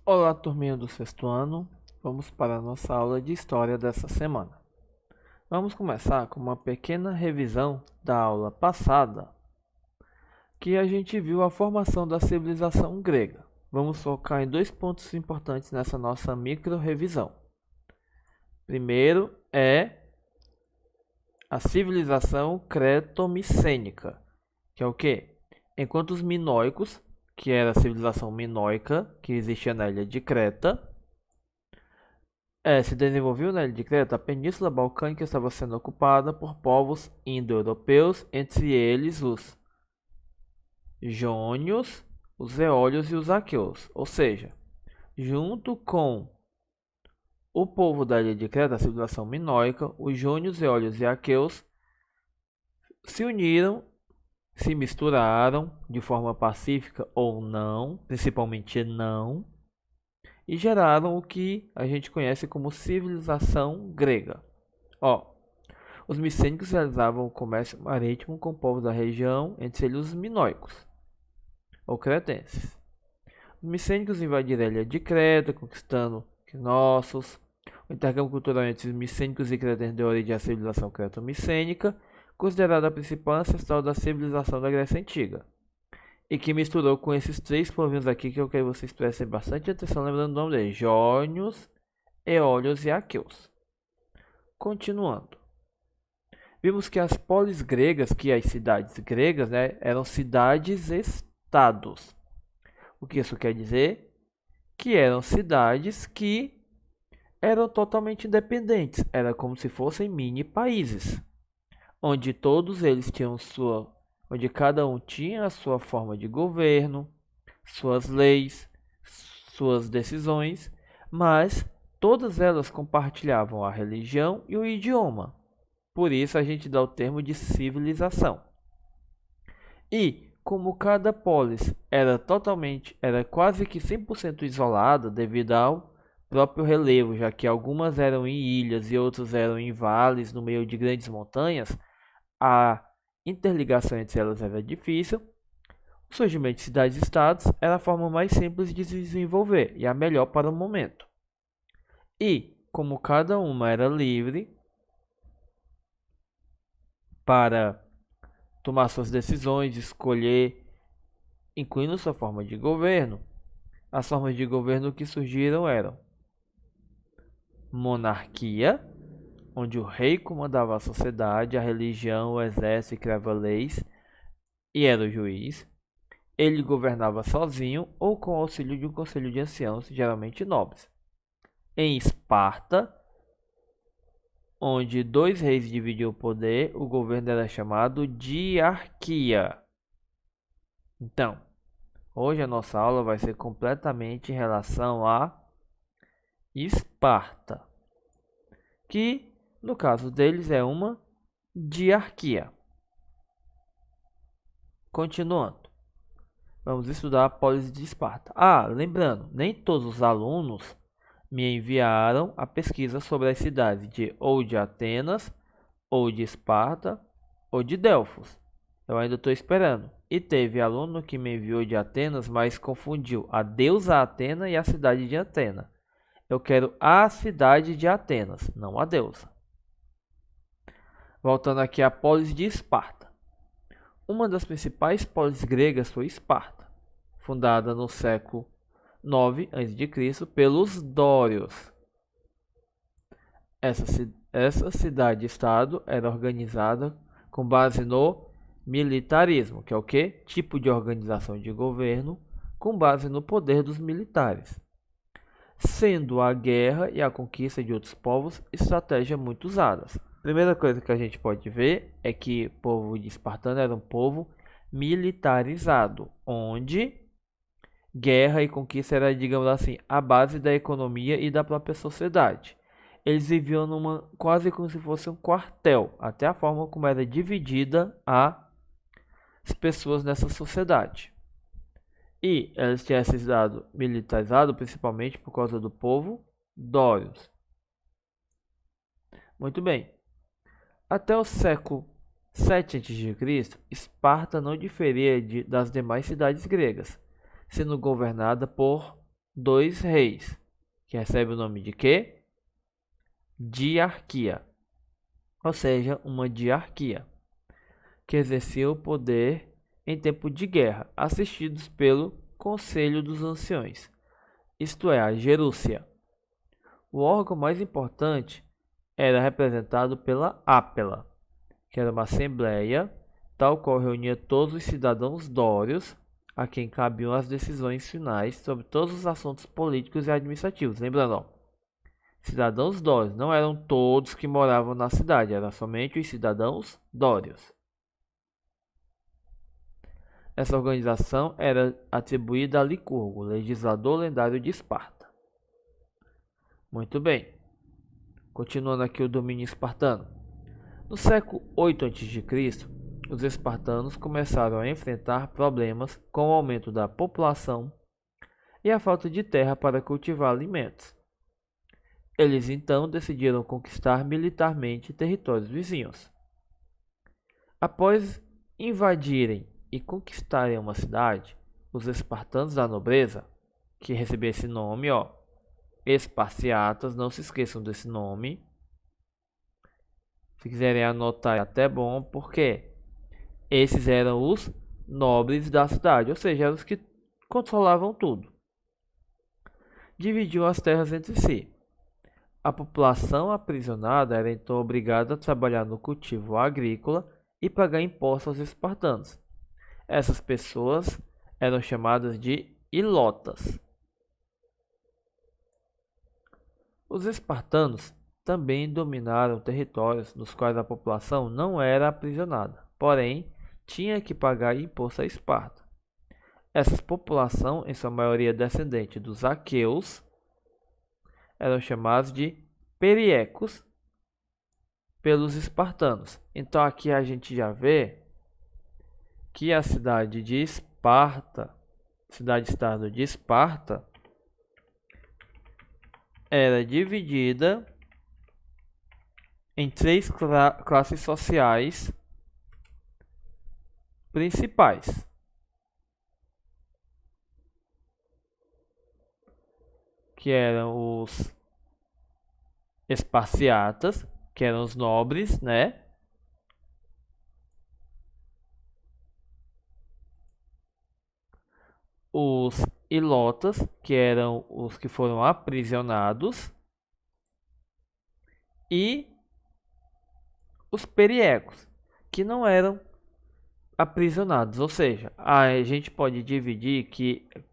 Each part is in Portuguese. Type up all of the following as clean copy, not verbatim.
Olá, turminha do sexto ano. Vamos para a nossa aula de história dessa semana. Vamos começar com uma pequena revisão da aula passada, que a gente viu a formação da civilização grega. Vamos focar em dois pontos importantes nessa nossa micro revisão. Primeiro é a civilização creto-micênica, que é o quê? Enquanto os minoicos, que era a civilização minoica, que existia na ilha de Creta, se desenvolveu na ilha de Creta, a Península Balcânica estava sendo ocupada por povos indo-europeus, entre eles os jônios, os eólios e os aqueus. Ou seja, junto com o povo da ilha de Creta, a civilização minoica, os jônios, eólios e aqueus se uniram, se misturaram de forma pacífica ou não, principalmente não, e geraram o que a gente conhece como civilização grega. Os micênicos realizavam o comércio marítimo com povos da região, entre eles os minoicos, ou cretenses. Os micênicos invadiram a ilha de Creta, conquistando Knossos. O intercâmbio cultural entre os micênicos e cretenses deu origem à civilização creto-micênica, considerada a principal ancestral da civilização da Grécia Antiga, e que misturou com esses três povinhos aqui que eu quero que vocês prestem bastante atenção, lembrando o nome deles: jônios, eólios e aqueus. Continuando, vimos que as polis gregas, que as cidades gregas, eram cidades-estados. O que isso quer dizer? Que eram cidades que eram totalmente independentes, era como se fossem mini países, onde todos eles tinham onde cada um tinha a sua forma de governo, suas leis, suas decisões, mas todas elas compartilhavam a religião e o idioma. Por isso a gente dá o termo de civilização. E como cada polis era quase que 100% isolada devido ao próprio relevo, já que algumas eram em ilhas e outras eram em vales no meio de grandes montanhas, a interligação entre elas era difícil. O surgimento de cidades-estados era a forma mais simples de se desenvolver e a melhor para o momento. E, como cada uma era livre para tomar suas decisões, escolher, incluindo sua forma de governo, as formas de governo que surgiram eram monarquia, onde o rei comandava a sociedade, a religião, o exército criava leis e era o juiz. Ele governava sozinho ou com o auxílio de um conselho de anciãos, geralmente nobres. Em Esparta, onde dois reis dividiam o poder, o governo era chamado diarquia. Então, hoje a nossa aula vai ser completamente em relação a Esparta, que no caso deles é uma diarquia. Continuando, vamos estudar a polis de Esparta. Lembrando, nem todos os alunos me enviaram a pesquisa sobre as cidades ou de Atenas, ou de Esparta, ou de Delfos. Eu ainda estou esperando. E teve aluno que me enviou de Atenas, mas confundiu a deusa Atena e a cidade de Atena. Eu quero a cidade de Atenas, não a deusa. Voltando aqui à polis de Esparta. Uma das principais polis gregas foi Esparta, fundada no século 9 a.C. pelos dórios. Essa cidade-estado era organizada com base no militarismo, que é o quê? Tipo de organização de governo com base no poder dos militares, sendo a guerra e a conquista de outros povos estratégias muito usadas. Primeira coisa que a gente pode ver é que o povo de espartano era um povo militarizado, onde guerra e conquista era, digamos assim, a base da economia e da própria sociedade. Eles viviam quase como se fosse um quartel, até a forma como era dividida as pessoas nessa sociedade. E eles tinham esse dado militarizado principalmente por causa do povo dórios. Muito bem. Até o século 7 a.C., Esparta não diferia das demais cidades gregas, sendo governada por dois reis, que recebe o nome de quê? Diarquia, ou seja, uma diarquia, que exercia o poder em tempo de guerra, assistidos pelo Conselho dos Anciões, isto é, a Gerúcia. O órgão mais importante era representado pela Ápela, que era uma assembleia, tal qual reunia todos os cidadãos dórios, a quem cabiam as decisões finais sobre todos os assuntos políticos e administrativos. Lembrando, ó, cidadãos dórios, não eram todos que moravam na cidade, eram somente os cidadãos dórios. Essa organização era atribuída a Licurgo, legislador lendário de Esparta. Muito bem. Continuando aqui o domínio espartano. No século 8 a.C., os espartanos começaram a enfrentar problemas com o aumento da população e a falta de terra para cultivar alimentos. Eles então decidiram conquistar militarmente territórios vizinhos. Após invadirem e conquistarem uma cidade, os espartanos da nobreza, que recebeu esse nome, ó, Esparciatas, não se esqueçam desse nome. Se quiserem anotar é até bom, porque esses eram os nobres da cidade, ou seja, eram os que controlavam tudo. Dividiam as terras entre si. A população aprisionada era então obrigada a trabalhar no cultivo agrícola e pagar impostos aos espartanos. Essas pessoas eram chamadas de ilotas. Os espartanos também dominaram territórios nos quais a população não era aprisionada, porém tinha que pagar imposto a Esparta. Essa população, em sua maioria descendente dos aqueus, eram chamados de periecos pelos espartanos. Então aqui a gente já vê que a cidade de Esparta, cidade-estado de Esparta, era dividida em três classes sociais principais. Que eram os esparciatas, que eram os nobres, né? Os ilotas, que eram os que foram aprisionados, e os periecos, que não eram aprisionados. Ou seja, a gente pode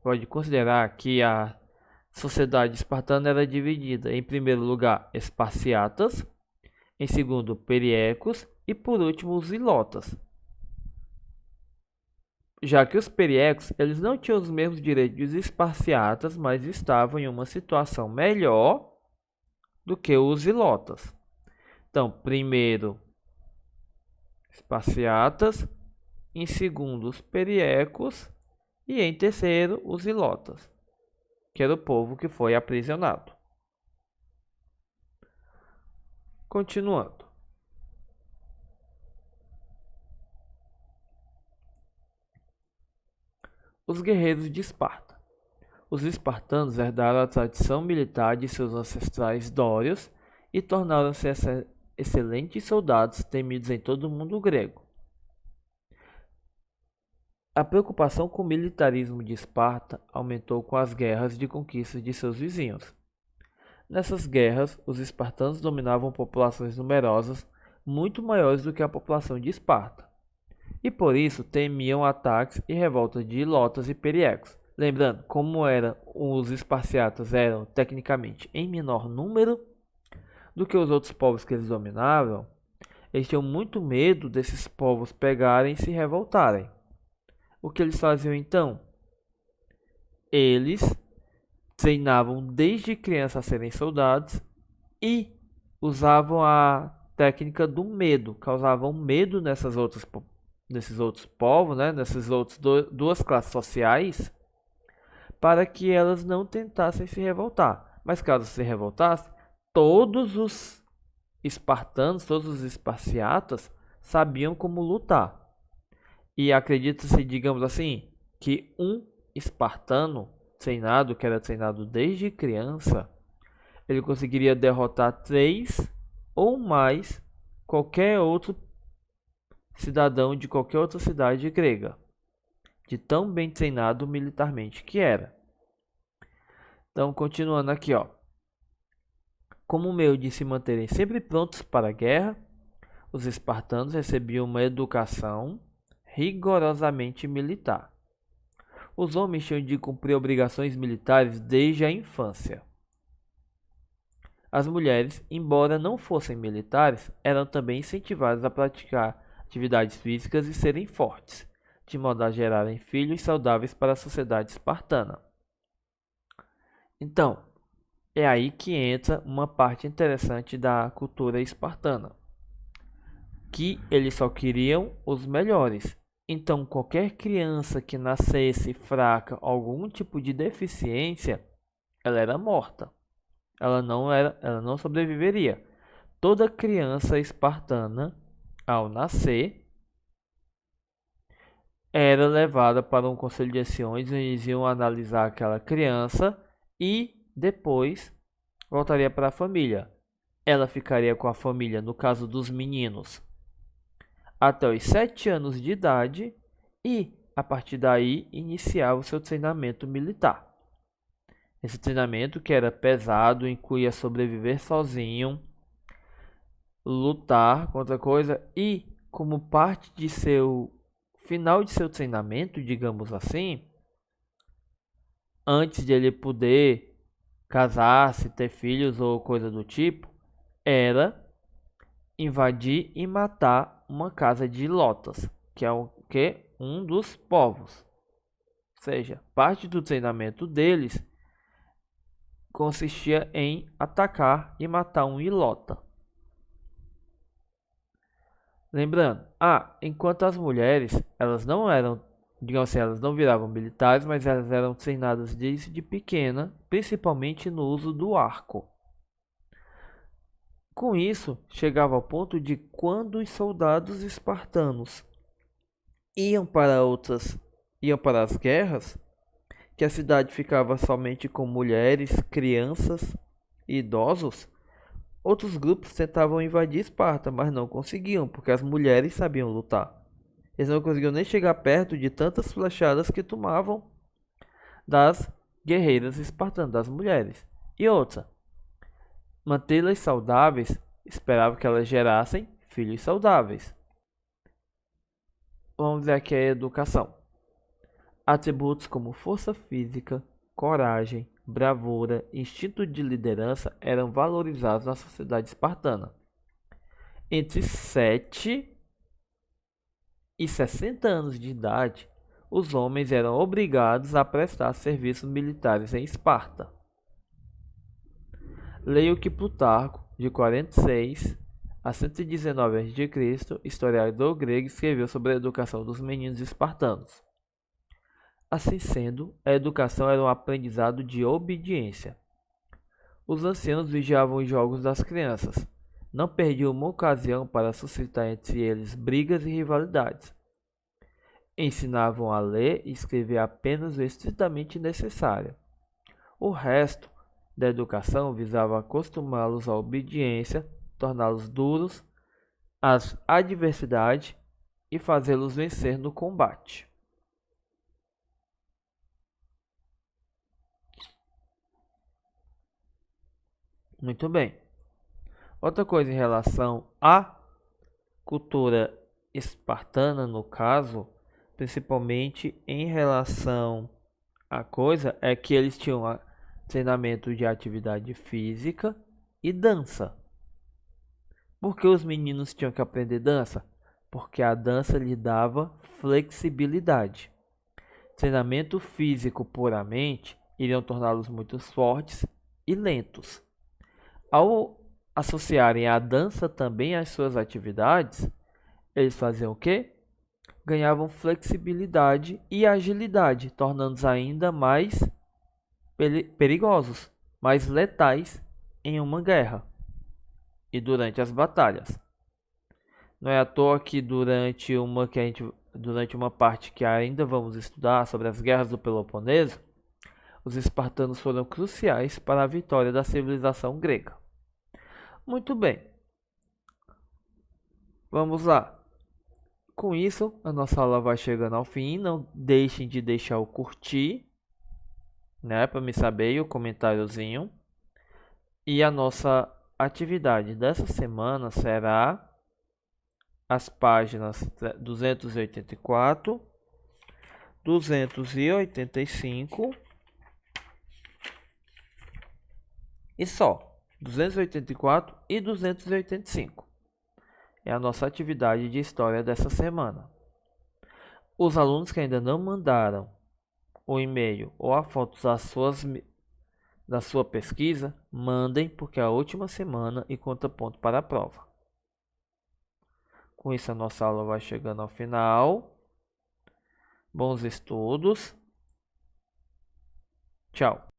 pode considerar que a sociedade espartana era dividida em primeiro lugar esparciatas, em segundo periecos e por último os ilotas. Já que os periecos, eles não tinham os mesmos direitos dos esparciatas, mas estavam em uma situação melhor do que os ilotas. Então, primeiro esparciatas, em segundo os periecos e em terceiro os ilotas, que era o povo que foi aprisionado. Continuando. Os guerreiros de Esparta. Os espartanos herdaram a tradição militar de seus ancestrais dórios e tornaram-se excelentes soldados temidos em todo o mundo grego. A preocupação com o militarismo de Esparta aumentou com as guerras de conquista de seus vizinhos. Nessas guerras, os espartanos dominavam populações numerosas muito maiores do que a população de Esparta, e por isso temiam ataques e revoltas de ilotas e periecos. Lembrando, como os esparciatas eram tecnicamente em menor número do que os outros povos que eles dominavam, eles tinham muito medo desses povos pegarem e se revoltarem. O que eles faziam então? Eles treinavam desde criança a serem soldados e usavam a técnica do medo, causavam medo nesses outros povos, né? Nessas outras duas classes sociais, para que elas não tentassem se revoltar. Mas caso se revoltassem, todos os espartanos, todos os esparciatas, sabiam como lutar. E acredita-se, digamos assim, que um espartano treinado, que era treinado desde criança, ele conseguiria derrotar 3 ou mais qualquer outro cidadão de qualquer outra cidade grega, de tão bem treinado militarmente que era. Então, continuando aqui, ó. Como meio de se manterem sempre prontos para a guerra, os espartanos recebiam uma educação rigorosamente militar. Os homens tinham de cumprir obrigações militares desde a infância. As mulheres, embora não fossem militares, eram também incentivadas a praticar atividades físicas e serem fortes, de modo a gerarem filhos saudáveis para a sociedade espartana. Então, é aí que entra uma parte interessante da cultura espartana, que eles só queriam os melhores. Então, qualquer criança que nascesse fraca, algum tipo de deficiência, ela era morta. Ela não sobreviveria. Toda criança espartana, ao nascer, era levada para um conselho de anciões, eles iam analisar aquela criança e depois voltaria para a família. Ela ficaria com a família, no caso dos meninos, até os 7 anos de idade e, a partir daí, iniciava o seu treinamento militar. Esse treinamento, que era pesado, incluía sobreviver sozinho, lutar contra coisa e, como parte de seu final de seu treinamento, digamos assim, antes de ele poder casar-se, ter filhos ou coisa do tipo, era invadir e matar uma casa de ilotas, que é o que? Um dos povos. Ou seja, parte do treinamento deles consistia em atacar e matar um ilota. Lembrando, enquanto as mulheres, elas não eram, digamos assim, elas não viravam militares, mas elas eram treinadas desde pequena, principalmente no uso do arco. Com isso, chegava ao ponto de quando os soldados espartanos iam para as guerras, que a cidade ficava somente com mulheres, crianças e idosos, outros grupos tentavam invadir Esparta, mas não conseguiam, porque as mulheres sabiam lutar. Eles não conseguiam nem chegar perto de tantas flechadas que tomavam das guerreiras espartanas, das mulheres. E outra, mantê-las saudáveis, esperava que elas gerassem filhos saudáveis. Vamos ver aqui a educação. Atributos como força física, coragem, bravura e instinto de liderança eram valorizados na sociedade espartana. Entre 7 e 60 anos de idade, os homens eram obrigados a prestar serviços militares em Esparta. Leia o que Plutarco, de 46 a 119 a.C., historiador grego, escreveu sobre a educação dos meninos espartanos. Assim sendo, a educação era um aprendizado de obediência. Os anciãos vigiavam os jogos das crianças. Não perdiam uma ocasião para suscitar entre eles brigas e rivalidades. Ensinavam a ler e escrever apenas o estritamente necessário. O resto da educação visava acostumá-los à obediência, torná-los duros às adversidades e fazê-los vencer no combate. Muito bem. Outra coisa em relação à cultura espartana, no caso, principalmente em relação à coisa, é que eles tinham treinamento de atividade física e dança. Por que os meninos tinham que aprender dança? Porque a dança lhe dava flexibilidade. Treinamento físico puramente iriam torná-los muito fortes e lentos. Ao associarem a dança também às suas atividades, eles faziam o quê? Ganhavam flexibilidade e agilidade, tornando-os ainda mais perigosos, mais letais em uma guerra e durante as batalhas. Não é à toa que durante uma parte que ainda vamos estudar sobre as guerras do Peloponeso, Os espartanos foram cruciais para a vitória da civilização grega. Muito bem. Vamos lá. Com isso, a nossa aula vai chegando ao fim. Não deixem de deixar o curtir, né, para me saber, e o comentáriozinho. E a nossa atividade dessa semana será as páginas 284, 285 e só. 284 e 285. É a nossa atividade de história dessa semana. Os alunos que ainda não mandaram o e-mail ou a foto da sua pesquisa, mandem, porque é a última semana e conta ponto para a prova. Com isso, a nossa aula vai chegando ao final. Bons estudos. Tchau.